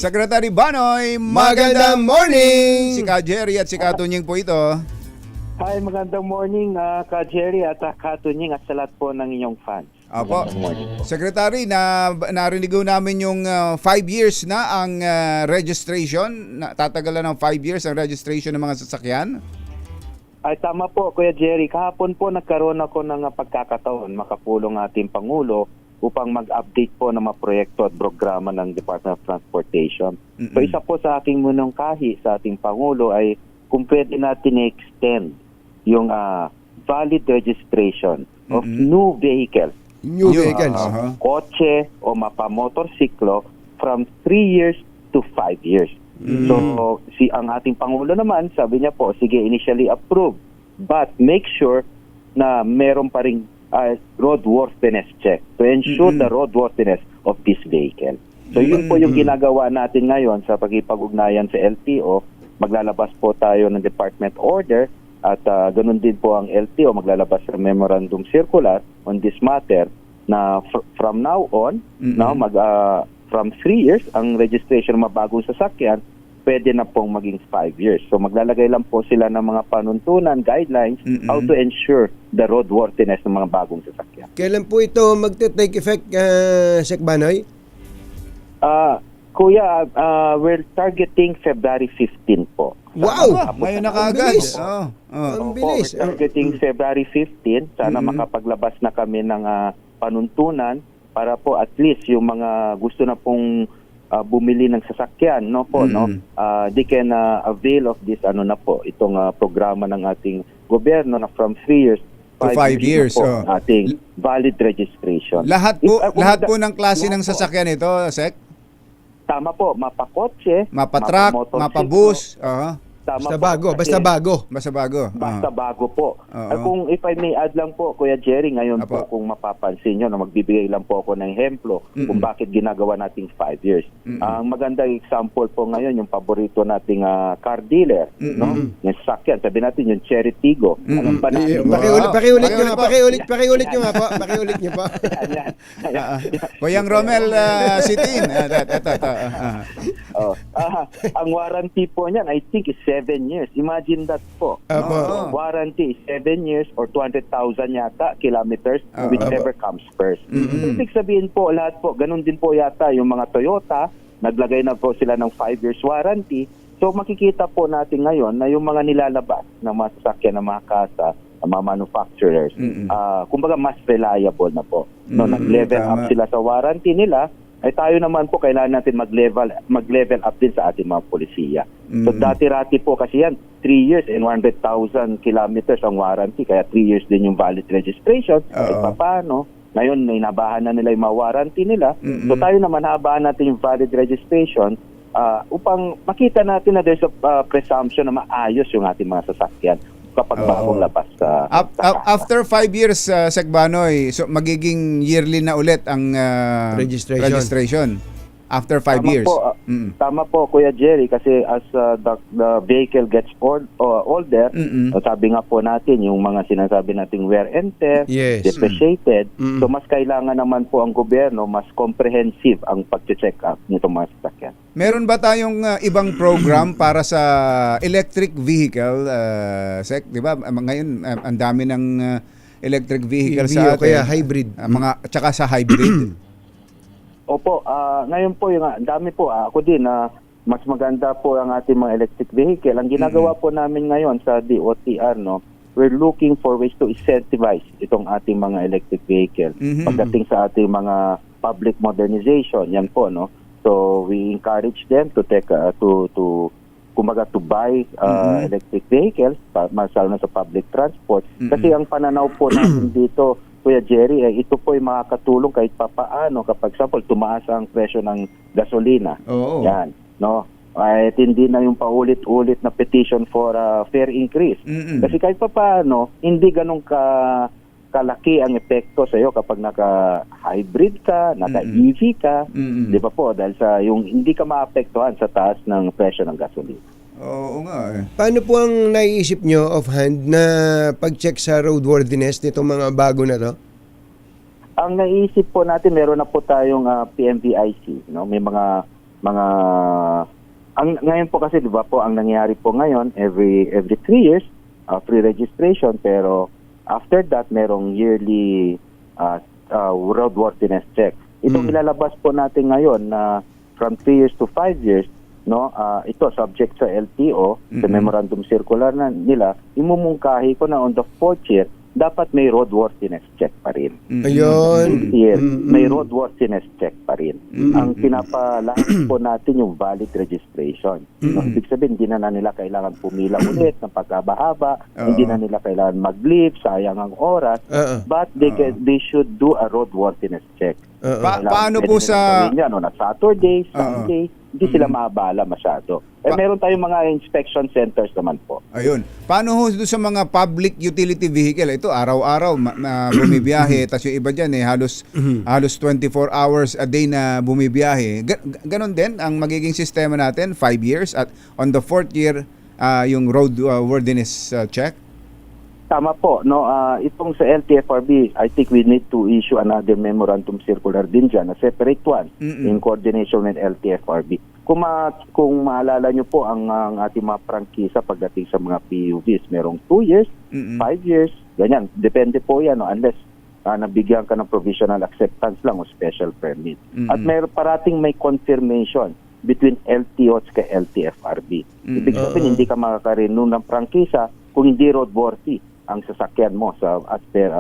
Secretary Banoy, Magandang morning! Si Ka Jerry at si Ka Tunying po ito. Hi, magandang morning Ka Jerry at Ka Tunying at sa lahat po ng inyong fans. Apo. Magandang morning po. Secretary, narinig namin yung 5 years na ang registration. Tatagalan ng 5 years ang registration ng mga sasakyan. Ay, tama po, Kuya Jerry. Kahapon po nagkaroon ako ng pagkakataon makapulong ating Pangulo upang mag-update po ng mga proyekto at programa ng Department of Transportation. So isa po sa aking munungkahi sa ating Pangulo ay kung pwede natin i-extend yung valid registration of new vehicles. New vehicles. Kotse o mapamotorsiklo from 3 years to 5 years. So ang ating Pangulo naman, sabi niya po, sige, initially approved, but make sure na meron pa ring roadworthiness check to ensure the roadworthiness of this vehicle. So yun po yung ginagawa natin ngayon sa pagkipag-ugnayan sa LTO. Maglalabas po tayo ng department order at ganun din po ang LTO maglalabas ng memorandum circular on this matter na from now on, from 3 years, ang registration ng mga bagong sasakyan pwede na pong maging 5 years. So maglalagay lang po sila ng mga panuntunan, guidelines, how to ensure the roadworthiness ng mga bagong sasakyan. Kailan po ito magte-take effect, Sec Banoy? Kuya, we're targeting February 15 po. Wow! Ngayon na Ang kaagad. bilis. Ang bilis. We're targeting February 15. Sana makapaglabas na kami ng panuntunan para po at least yung mga gusto na pong bumili ng sasakyan, they can avail of this itong programa ng ating gobyerno na from 3 years To 5 years. po ating valid registration. Lahat po ng klase ng sasakyan ito, Sec? Tama po, mapakotse, Mapatruck, mapamotorsiklo. mapabus. Tama Basta po, bago, kasi basta bago. Basta bago. Basta bago po. Oo. Kung if I may add lang po, Kuya Jerry, ngayon Apo. po kung mapapansin nyo na magbibigay lang po ako ng ehemplo kung bakit ginagawa nating 5 years. Ang magandang example po ngayon, yung paborito nating car dealer, no? Yung sasakyan, sabi natin yung Cherry Tigo. Alam ba natin? Pakiulit nyo nga po. Pakiulit nyo po. Ayan. Kuyang Romel Sitin. Ang warranty po niyan, I think is 7 years. Imagine that po. Apo. Warranty is 7 years or 200,000 yata kilometers, whichever comes first. Ibig sabihin po, lahat po, ganun din po yata yung mga Toyota, naglagay na po sila ng 5 years warranty. So makikita po natin ngayon na yung mga nilalabas ng mga sasakyan ng mga kasa, ng mga manufacturers, kumbaga mas reliable na po. No, nag-level up sila sa warranty nila, ay tayo naman po kailangan natin mag-level up din sa ating mga polisiya. So dati-rati po kasi yan, 3 years and 100,000 kilometers ang warranty, kaya 3 years din yung valid registration. Ay paano? Ngayon, inabahan na nila yung mga warranty nila. So tayo naman, habahan natin yung valid registration upang makita natin na there's a presumption na maayos yung ating mga sasakyan kapag bagong labas sa After 5 years, Sec Banoy, so magiging yearly na ulit ang registration. After 5 years. Tama po, Kuya Jerry, kasi as the vehicle gets older, sabi nga po natin, yung mga sinasabi nating wear and tear, depreciated, so mas kailangan naman po ang gobyerno, mas comprehensive ang pag-check up nitong mga sasakyan. Meron ba tayong ibang program para sa electric vehicle, Sec? Di ba? Ngayon, ang dami ng electric vehicle sa atin. Kaya hybrid. Tsaka sa hybrid. Opo, ngayon po, ang dami po, ako din, mas maganda po ang ating mga electric vehicle. Ang ginagawa po namin ngayon sa DOTR, we're looking for ways to incentivize itong ating mga electric vehicle. Pagdating sa ating mga public modernization, yan po, no? So we encourage them to take to buy electric vehicles, masal na sa public transport. Kasi ang pananaw po natin dito, Kuya Jerry, ito po ay makakatulong kahit papaano kapag example tumaas ang presyo ng gasolina. Yan, no? At hindi na yung paulit-ulit na petition for fare increase. Kasi kahit papaano, hindi ganun kalaki ang epekto sa iyo kapag naka-hybrid ka, naka-EV ka, di ba po? Dahil sa yung hindi ka maapektuhan sa taas ng presyo ng gasolina. Oo nga eh. Paano po ang naiisip nyo offhand na pag-check sa roadworthiness nitong mga bago na to? Ang naisip po natin, meron na po tayong PMVIC, no? May mga ngayon po kasi 'di ba po ang nangyayari po ngayon every 3 years free registration, pero after that merong yearly roadworthiness check. Itong ilalabas po natin ngayon na from 3 years to 5 years, no, ito subject sa LTO, sa memorandum circular na nila, imumungkahi ko na on the 4th year dapat may roadworthiness check pa rin. Ayun. Year, may roadworthiness check pa rin. Ang pinapalahas po natin yung valid registration. No, ibig sabihin, hindi na nila kailangan pumila ulit ng pagkabahaba, hindi na nila kailangan mag-leave, sayang ang oras, but they should do a roadworthiness check. Paano po sa... Yan, na Saturday, Sunday, hindi sila maabala masyado. Meron tayong mga inspection centers naman po. Ayun. Paano ho doon sa mga public utility vehicle? Ito, araw-araw bumibiyahe. Tapos yung iba dyan, halos 24 hours a day na bumibiyahe. Ganon din ang magiging sistema natin, 5 years. At on the 4th year, yung roadworthiness check? Tama po, no. Itong sa LTFRB, I think we need to issue another memorandum circular din dyan, a separate one, in coordination with LTFRB. Kung maalala nyo po ang ating mga prangkisa pagdating sa mga PUVs, merong 2 years, 5 years, ganyan. Depende po yan, no, unless nabigyan ka ng provisional acceptance lang o special permit. At parating may confirmation between LTO at LTFRB. Ibig sabihin, hindi ka makaka-renew ng prangkisa kung hindi roadworthy ang sasakyan mo as per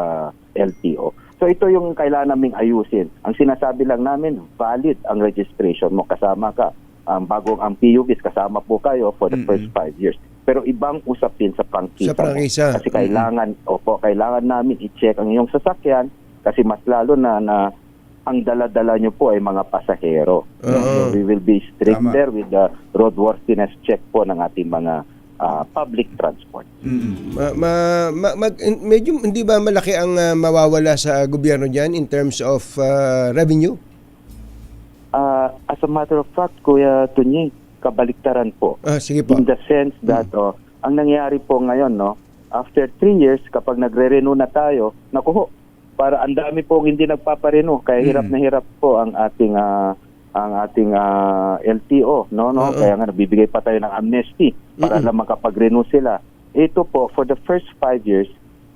LTO. So ito yung kailangan naming ayusin. Ang sinasabi lang namin, valid ang registration mo, kasama ka. Bago ang PUVs, kasama po kayo for the first 5 years. Pero ibang usapin sa prangkisa. Sa prangkisa. Kasi kailangan namin i-check ang iyong sasakyan kasi mas lalo na ang dala-dala nyo po ay mga pasahero. So we will be stricter with the roadworthiness check po ng ating mga public transport. Medyo hindi ba malaki ang mawawala sa gobyerno diyan in terms of revenue? As a matter of fact, Kuya Tunying, kabaliktaran po. Sige po. In the sense that ang nangyayari po ngayon, no, after 3 years, kapag nagre-renew na tayo, nakuho, para ang dami pong hindi nagpaparenew, kaya hirap na hirap po ang ating LTO, no. Kaya nga nabibigay pa tayo ng amnesty para lang makapag-renew sila. Ito po, for the first 5 years,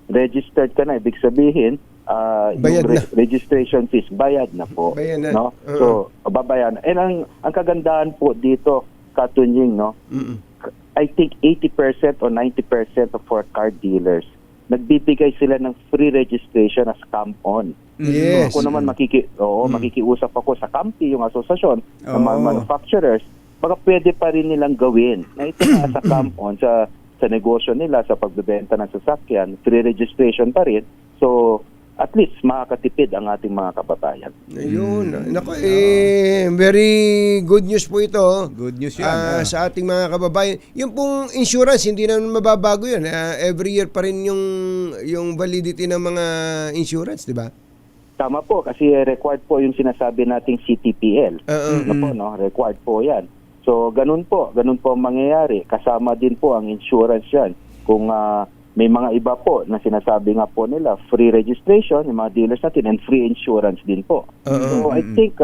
registered ka na, ibig sabihin, yung registration fees, bayad na po. Bayad na. No? So, babayan. And ang kagandahan po dito, Katunying, no? I think 80% or 90% of our car dealers, nagbibigay sila ng free registration as CAMP-ON. Yes. So, ako naman makikiusap ako sa CAMPI, yung asosasyon ng mga manufacturers, baka pwede pa rin nilang gawin na ito na sa CAMP-ON, sa negosyo nila, sa pagbebenta ng sasakyan, free registration pa rin. So, at least makakatipid ang ating mga kababayan. Ayun. Nako, very good news po ito. Good news yan. Sa ating mga kababayan. Yung pong insurance, hindi naman mababago yun. Every year pa rin yung validity ng mga insurance, di ba? Tama po, kasi required po yung sinasabi nating CTPL. Required po yan. So, ganun po ang mangyayari. Kasama din po ang insurance yan. Kung may mga iba po na sinasabi nga po nila, free registration, yung mga dealers natin, and free insurance din po. So, I think,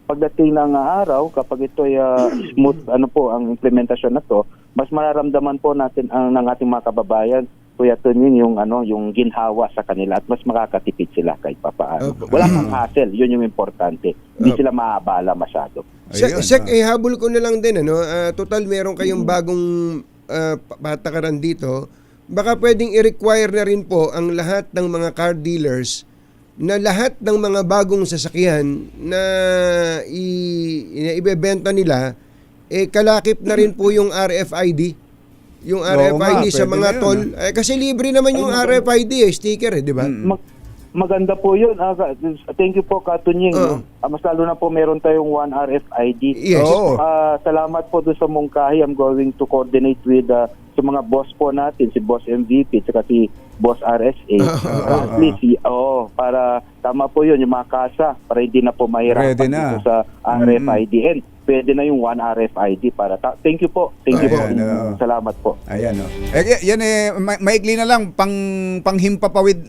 pagdating ng araw, kapag ito ay smooth ang implementasyon na to, mas mararamdaman po natin ng ating mga kababayan, Kuya Tunying, yung ginhawa sa kanila at mas makakatipid sila kahit papaano. Wala kang hassle, yun yung importante. Hindi sila maabala masyado. Sek, habol ko na lang din, total meron kayong bagong patakaran dito. Baka pwedeng i-require na rin po ang lahat ng mga car dealers na lahat ng mga bagong sasakyan na ibebenta nila, kalakip na rin po yung RFID. Yung RFID sa mga toll. Kasi libre naman yung RFID, sticker, di ba? Maganda po yun. Thank you po, Katunying. Mas lalo na po meron tayong 1 RFID. Yes. Salamat po doon sa mungkahi. I'm going to coordinate with sa mga boss po natin, si Boss MVP at si Boss RSA. At least, para tama po yun, yung mga kasa, para hindi na po mahirapan Ready na. dito sa RFID. And pwede na yung one RFID para thank you po. Thank you po. Ayan, Salamat po. Ayan, no. Yan maikli na lang panghimpapawid,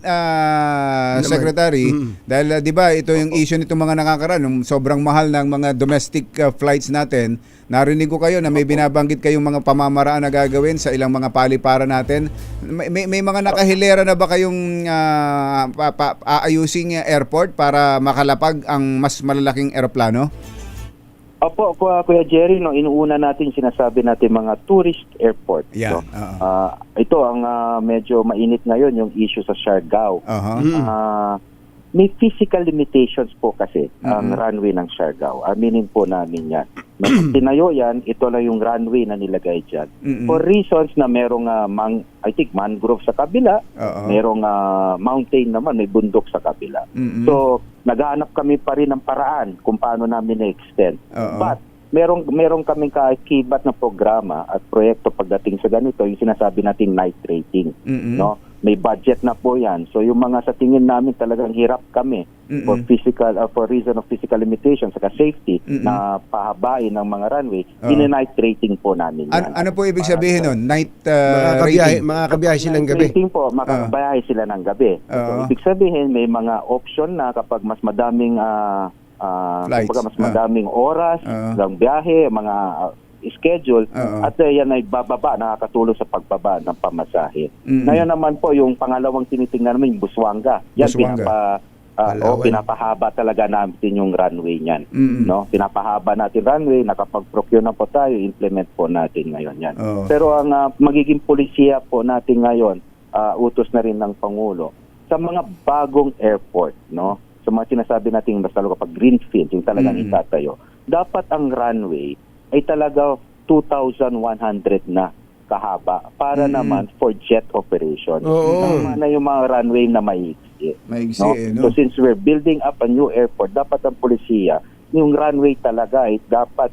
Secretary, dahil 'di ba ito yung issue nitong mga nakakaraan, yung sobrang mahal ng mga domestic flights natin. Narinig ko kayo na may binabanggit kayong mga pamamaraan na gagawin sa ilang mga paliparan natin. May mga nakahilera na ba kayong aayusing airport para makalapag ang mas malalaking eroplano? Opo, Kuya Jerry, no, inuuna natin sinasabi natin mga tourist airport. Yeah, So, ito ang medyo mainit ngayon, yung issue sa Siargao. May physical limitations po kasi ang runway ng Siargao. Aminin po namin yan. Nung tinayo yan, ito lang yung runway na nilagay dyan. For reasons na merong mangrove sa kabila, merong mountain naman, may bundok sa kabila. So, naghahanap kami pa rin ng paraan kung paano namin na-extend. But, merong kaming kakibat na programa at proyekto pagdating sa ganito, yung sinasabi nating night rating. No? May budget na po yan. So yung mga sa tingin namin talagang hirap kami for reason of physical limitations saka safety na pahabain ng mga runway, night rating po namin yan. Ano po ibig sabihin nun? Night rating? Makakabiyahe silang gabi. Rating po, makakabiyahe sila ng gabi. So, ibig sabihin may mga option na kapag mas madaming mas madaming oras ng biyahe, mga schedule, at yan ay bababa, nakakatulong sa pagbaba ng pamasahe. Ngayon naman po, yung pangalawang tinitingnan namin, yung Busuanga. Yan, pinapahaba talaga natin yung runway niyan. No? Pinapahaba natin runway, nakapag-procure na po tayo, implement po natin ngayon yan. Pero ang magiging polisiya po natin ngayon, utos na rin ng Pangulo, sa mga bagong airport, no? Sa mga sinasabi natin, basta kapag greenfield, yung talagang itatayo, dapat ang runway ay talaga 2,100 na kahaba para naman for jet operation. Tama na yung mga runway na maiksi. No? So since we're building up a new airport, dapat ang polisiya, yung runway talaga ay dapat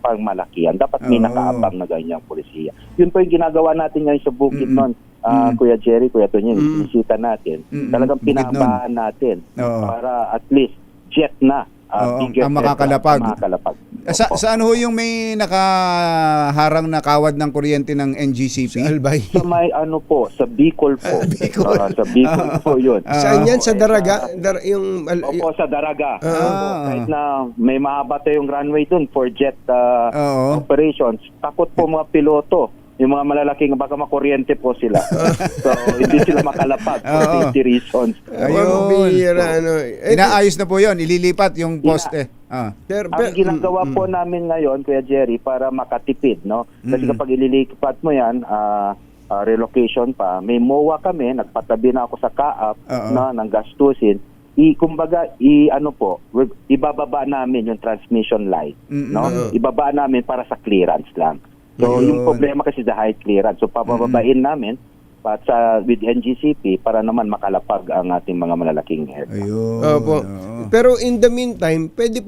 pangmalakihan. Dapat may nakaabang na ganyang polisiya. Yun po yung ginagawa natin ngayon sa bukid nun. Kuya Jerry, Kuya Tonyo, bisita natin. Talagang pinabahan natin para at least jet na. Ang makakalapag. Sa ano ho yung may nakaharang na kawad ng kuryente ng NGCP? Sa Albay. Sa may sa Bicol po. Sa Bicol po yun. Saan yan? Sa Daraga? Opo, sa Daraga. Kahit na may mahaba tayong runway dun for jet operations, takot po mga piloto. Yung mga malalaking, baka makuryente po sila. So, hindi sila makalapag for safety reasons. Ayun. Inaayos na po yun. Ililipat yung poste. Ang ginagawa po namin ngayon, Kuya Jerry, para makatipid, no? Kasi kapag ililipat mo yan, relocation pa, may MOA kami, nagpatabi na ako sa kaap ng gastusin. Ibababa namin yung transmission line, no? Ibaba namin para sa clearance lang. So, yung problema kasi sa high clearance. So, pabababain namin with NGCP para naman makalapag ang ating mga malalaking aircraft. Opo. Pero in the meantime, pwede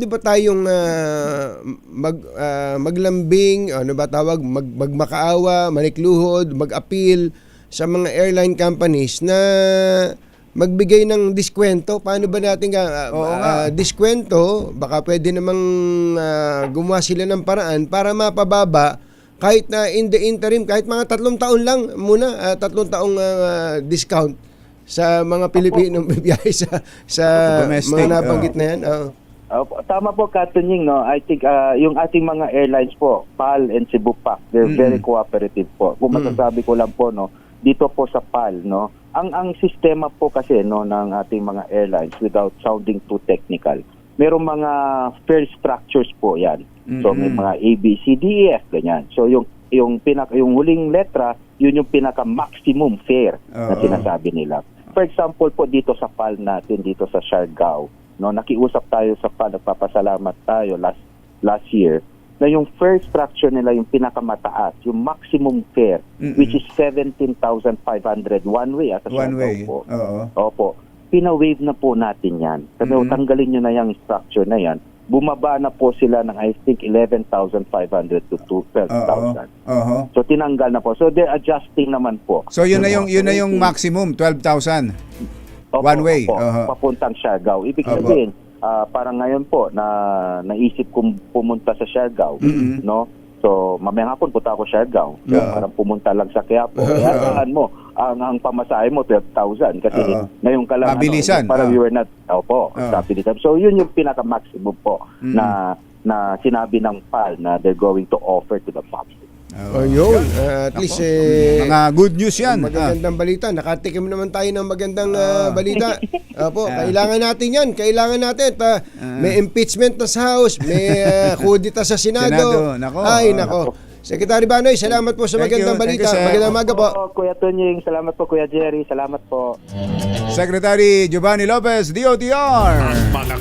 ba tayong maglambing, magmakaawa, manikluhod, mag-appeal sa mga airline companies na magbigay ng diskwento? Paano ba natin diskwento? Baka pwede namang gumawa sila ng paraan para mapababa kahit na in the interim, kahit mga 3 taon lang muna, 3 taong discount sa mga Pilipinong bibiyahe sa mga nabanggit na yan. Tama po, Katunying, no? I think yung ating mga airlines po, PAL and Cebu Pac, they're very cooperative po. Kung masasabi ko lang po, no, dito po sa PAL, no, ang sistema po kasi ng ating mga airlines, without sounding too technical, merong mga fare structures po yan. So may mga A, B, C, D, E, F, ganyan. So yung huling letra, yun yung pinaka maximum fare na sinasabi nila. For example po dito sa PAL natin, dito sa Siargao, no, nakiusap tayo sa PAL, nagpapasalamat tayo last year, na yung fare structure nila yung pinakamataas, yung maximum fare, which is 17,500 one way at Siargao po. Opo. Pina-wave na po natin yan. Kasi tanggalin nyo na yung structure na yan. bumaba na po sila ng I think 11,500 to 12,000. So tinanggal na po. So they're adjusting naman po. So yun na yung maximum, 12,000. One way. Papuntang Siargao. Ibig Opo. sabihin, parang ngayon po na naisip kong pumunta sa Siargao, no? So mamayang hapon punta ako Siargao. So, parang pumunta lang sa Quiapo. Kaya mo, ang pamasahe mo 12,000 kasi ngayon ka lang Mabilisan. para we were not stability. So yun yung pinaka-maximum po na sinabi ng PAL na they're going to offer to the public. Ayun, at least Mga good news yan. magagandang balita. Nakatikim naman tayo ng magandang balita. Opo, kailangan natin yan. Kailangan natin. May impeachment na sa House, may kudita sa Senado. Nako. Ay, nako. Secretary Banoy, salamat po sa Thank magandang you. Thank balita. you, sir. Magandang umaga po. Kuya Tunying, salamat po Kuya Jerry, salamat po. Secretary Giovanni Lopez, DOTR. Mga